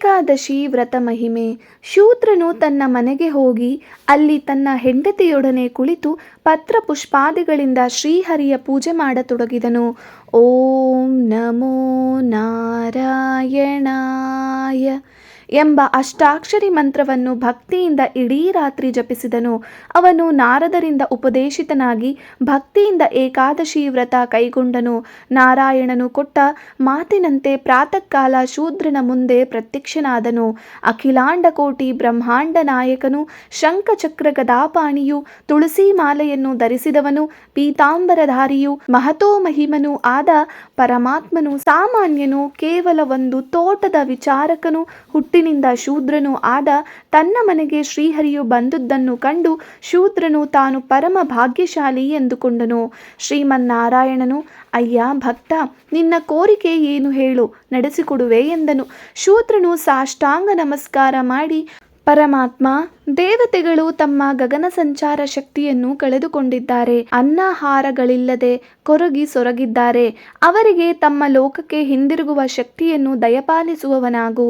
ಏಕಾದಶಿ ವ್ರತ ಮಹಿಮೆ. ಶೂದ್ರನು ತನ್ನ ಮನೆಗೆ ಹೋಗಿ ಅಲ್ಲಿ ತನ್ನ ಹೆಂಡತಿಯೊಡನೆ ಕುಳಿತು ಪತ್ರ ಪುಷ್ಪಾದಿಗಳಿಂದ ಶ್ರೀಹರಿಯ ಪೂಜೆ ಮಾಡತೊಡಗಿದನು. ಓಂ ನಮೋ ನಾರಾಯಣಾಯ ಎಂಬ ಅಷ್ಟಾಕ್ಷರಿ ಮಂತ್ರವನ್ನು ಭಕ್ತಿಯಿಂದ ಇಡೀ ರಾತ್ರಿ ಜಪಿಸಿದನು. ಅವನು ನಾರದರಿಂದ ಉಪದೇಶಿತನಾಗಿ ಭಕ್ತಿಯಿಂದ ಏಕಾದಶಿ ವ್ರತ ಕೈಗೊಂಡನು. ನಾರಾಯಣನು ಕೊಟ್ಟ ಮಾತಿನಂತೆ ಪ್ರಾತಃ ಕಾಲ ಶೂದ್ರನ ಮುಂದೆ ಪ್ರತ್ಯಕ್ಷನಾದನು. ಅಖಿಲಾಂಡ ಕೋಟಿ ಬ್ರಹ್ಮಾಂಡ ನಾಯಕನು, ಶಂಖಚಕ್ರ ಗದಾಪಾಣಿಯು, ತುಳಸಿ ಮಾಲೆಯನ್ನು ಧರಿಸಿದವನು, ಪೀತಾಂಬರಧಾರಿಯು, ಮಹತೋ ಮಹಿಮನೂ ಆದ ಪರಮಾತ್ಮನು, ಸಾಮಾನ್ಯನು, ಕೇವಲ ಒಂದು ತೋಟದ ವಿಚಾರಕನು, ಹುಟ್ಟಿನಿಂದ ಶೂದ್ರನು ಆದ ತನ್ನ ಮನೆಗೆ ಶ್ರೀಹರಿಯು ಬಂದುದನ್ನು ಕಂಡು ಶೂದ್ರನು ತಾನು ಪರಮ ಭಾಗ್ಯಶಾಲಿ ಎಂದುಕೊಂಡನು. ಶ್ರೀಮನ್ನಾರಾಯಣನು, ಅಯ್ಯ ಭಕ್ತ, ನಿನ್ನ ಕೋರಿಕೆ ಏನು ಹೇಳು, ನಡೆಸಿಕೊಡುವೆ ಎಂದನು. ಶೂದ್ರನು ಸಾಷ್ಟಾಂಗ ನಮಸ್ಕಾರ ಮಾಡಿ, ಪರಮಾತ್ಮ, ದೇವತೆಗಳು ತಮ್ಮ ಗಗನ ಸಂಚಾರ ಶಕ್ತಿಯನ್ನು ಕಳೆದುಕೊಂಡಿದ್ದಾರೆ. ಅನ್ನಹಾರಗಳಿಲ್ಲದೆ ಕೊರಗಿ ಸೊರಗಿದ್ದಾರೆ. ಅವರಿಗೆ ತಮ್ಮ ಲೋಕಕ್ಕೆ ಹಿಂದಿರುಗುವ ಶಕ್ತಿಯನ್ನು ದಯಪಾಲಿಸುವವನಾಗು.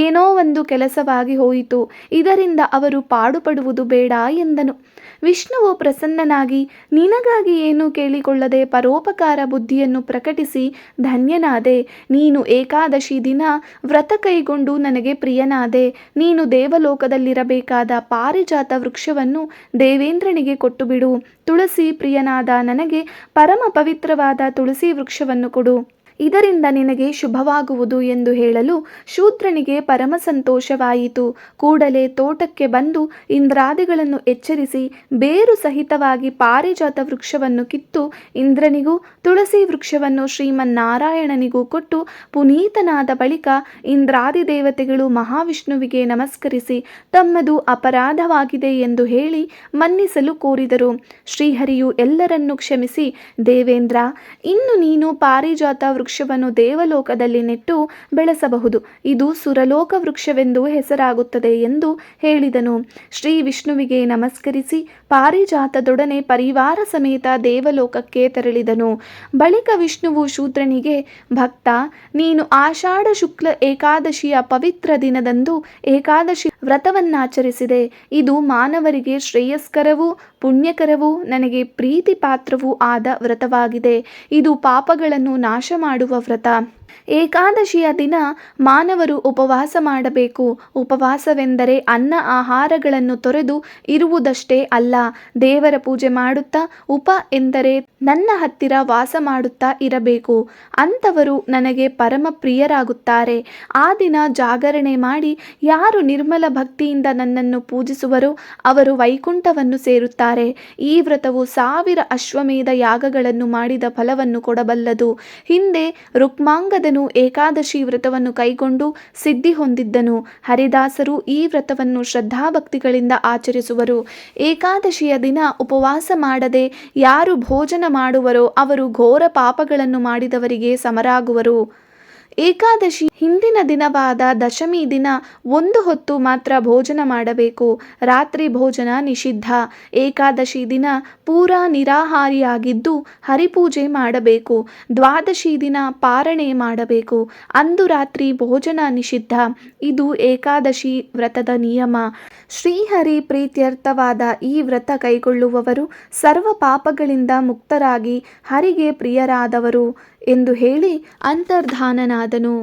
ಏನೋ ಒಂದು ಕೆಲಸವಾಗಿ ಹೋಯಿತು, ಇದರಿಂದ ಅವರು ಪಾಡುಪಡುವುದು ಬೇಡ ಎಂದನು. ವಿಷ್ಣುವು ಪ್ರಸನ್ನನಾಗಿ, ನಿನಗಾಗಿ ಏನು ಕೇಳಿಕೊಳ್ಳದೆ ಪರೋಪಕಾರ ಬುದ್ಧಿಯನ್ನು ಪ್ರಕಟಿಸಿ ಧನ್ಯನಾದೆ. ನೀನು ಏಕಾದಶಿ ದಿನ ವ್ರತ ಕೈಗೊಂಡು ನನಗೆ ಪ್ರಿಯನಾದೆ. ನೀನು ದೇವಲೋಕದಲ್ಲಿರಬೇಕಾದ ಪಾರಿಜಾತ ವೃಕ್ಷವನ್ನು ದೇವೇಂದ್ರನಿಗೆ ಕೊಟ್ಟುಬಿಡು. ತುಳಸಿ ಪ್ರಿಯನಾದ ನನಗೆ ಪರಮ ಪವಿತ್ರವಾದ ತುಳಸಿ ವೃಕ್ಷವನ್ನು ಕೊಡು. ಇದರಿಂದ ನಿನಗೆ ಶುಭವಾಗುವುದು ಎಂದು ಹೇಳಲು ಶೂದ್ರನಿಗೆ ಪರಮ ಸಂತೋಷವಾಯಿತು. ಕೂಡಲೇ ತೋಟಕ್ಕೆ ಬಂದು ಇಂದ್ರಾದಿಗಳನ್ನು ಎಚ್ಚರಿಸಿ ಬೇರು ಸಹಿತವಾಗಿ ಪಾರಿಜಾತ ವೃಕ್ಷವನ್ನು ಕಿತ್ತು ಇಂದ್ರನಿಗೂ ತುಳಸಿ ವೃಕ್ಷವನ್ನು ಶ್ರೀಮನ್ನಾರಾಯಣನಿಗೂ ಕೊಟ್ಟು ಪುನೀತನಾದ ಬಳಿಕ ಇಂದ್ರಾದಿ ದೇವತೆಗಳು ಮಹಾವಿಷ್ಣುವಿಗೆ ನಮಸ್ಕರಿಸಿ ತಮ್ಮದು ಅಪರಾಧವಾಗಿದೆ ಎಂದು ಹೇಳಿ ಮನ್ನಿಸಲು ಕೋರಿದರು. ಶ್ರೀಹರಿಯು ಎಲ್ಲರನ್ನೂ ಕ್ಷಮಿಸಿ, ದೇವೇಂದ್ರ, ಇನ್ನು ನೀನು ಪಾರಿಜಾತ ವೃಕ್ಷವನ್ನು ದೇವಲೋಕದಲ್ಲಿ ನೆಟ್ಟು ಬೆಳೆಸಬಹುದು. ಇದು ಸುರಲೋಕ ವೃಕ್ಷವೆಂದು ಹೆಸರಾಗುತ್ತದೆ ಎಂದು ಹೇಳಿದನು. ಶ್ರೀ ವಿಷ್ಣುವಿಗೆ ನಮಸ್ಕರಿಸಿ ಪಾರಿಜಾತದೊಡನೆ ಪರಿವಾರ ಸಮೇತ ದೇವಲೋಕಕ್ಕೆ ತೆರಳಿದನು. ಬಳಿಕ ವಿಷ್ಣುವು ಶೂದ್ರನಿಗೆ, ಭಕ್ತ, ನೀನು ಆಷಾಢ ಶುಕ್ಲ ಏಕಾದಶಿಯ ಪವಿತ್ರ ದಿನದಂದು ಏಕಾದಶಿ ವ್ರತವನ್ನಾಚರಿಸಿದೆ. ಇದು ಮಾನವರಿಗೆ ಶ್ರೇಯಸ್ಕರವೂ ಪುಣ್ಯಕರವೂ ನನಗೆ ಪ್ರೀತಿ ಪಾತ್ರವೂ ಆದ ವ್ರತವಾಗಿದೆ. ಇದು ಪಾಪಗಳನ್ನು ನಾಶ ಮಾಡುವ ವ್ರತ. ಏಕಾದಶಿಯ ದಿನ ಮಾನವರು ಉಪವಾಸ ಮಾಡಬೇಕು. ಉಪವಾಸವೆಂದರೆ ಅನ್ನ ಆಹಾರಗಳನ್ನು ತೊರೆದು ಇರುವುದಷ್ಟೇ ಅಲ್ಲ, ದೇವರ ಪೂಜೆ ಮಾಡುತ್ತಾ, ಉಪ ಎಂದರೆ ನನ್ನ ಹತ್ತಿರ ವಾಸ ಮಾಡುತ್ತಾ ಇರಬೇಕು. ಅಂಥವರು ನನಗೆ ಪರಮ ಪ್ರಿಯರಾಗುತ್ತಾರೆ. ಆ ದಿನ ಜಾಗರಣೆ ಮಾಡಿ ಯಾರು ನಿರ್ಮಲ ಭಕ್ತಿಯಿಂದ ನನ್ನನ್ನು ಪೂಜಿಸುವರೋ ಅವರು ವೈಕುಂಠವನ್ನು ಸೇರುತ್ತಾರೆ. ಈ ವ್ರತವು 1000 ಅಶ್ವಮೇಧ ಯಾಗಗಳನ್ನು ಮಾಡಿದ ಫಲವನ್ನು ಕೊಡಬಲ್ಲದು. ಹಿಂದೆ ರುಕ್ಮಾಂಗದನು ಏಕಾದಶಿ ವ್ರತವನ್ನು ಕೈಗೊಂಡು ಸಿದ್ಧಿ ಹೊಂದಿದ್ದನು. ಹರಿದಾಸರು ಈ ವ್ರತವನ್ನು ಶ್ರದ್ಧಾಭಕ್ತಿಗಳಿಂದ ಆಚರಿಸುವರು. ಏಕಾದಶಿಯ ದಿನ ಉಪವಾಸ ಮಾಡದೆ ಯಾರು ಭೋಜನ ಮಾಡುವರೋ ಅವರು ಘೋರ ಪಾಪಗಳನ್ನು ಮಾಡಿದವರಿಗೆ ಸಮರಾಗುವರು. ಏಕಾದಶಿ ಹಿಂದಿನ ದಿನವಾದ ದಶಮಿ ದಿನ ಒಂದು ಹೊತ್ತು ಮಾತ್ರ ಭೋಜನ ಮಾಡಬೇಕು. ರಾತ್ರಿ ಭೋಜನ ನಿಷಿದ್ಧ. ಏಕಾದಶಿ ದಿನ ಪೂರಾ ನಿರಾಹಾರಿಯಾಗಿದ್ದು ಹರಿಪೂಜೆ ಮಾಡಬೇಕು. ದ್ವಾದಶಿ ದಿನ ಪಾರಣೆ ಮಾಡಬೇಕು. ಅಂದು ರಾತ್ರಿ ಭೋಜನ ನಿಷಿದ್ಧ. ಇದು ಏಕಾದಶಿ ವ್ರತದ ನಿಯಮ. ಶ್ರೀಹರಿ ಪ್ರೀತ್ಯರ್ಥವಾದ ಈ ವ್ರತ ಕೈಗೊಳ್ಳುವವರು ಸರ್ವ ಪಾಪಗಳಿಂದ ಮುಕ್ತರಾಗಿ ಹರಿಗೆ ಪ್ರಿಯರಾದವರು ಎಂದು ಹೇಳಿ ಅಂತರ್ಧಾನನಾದನು.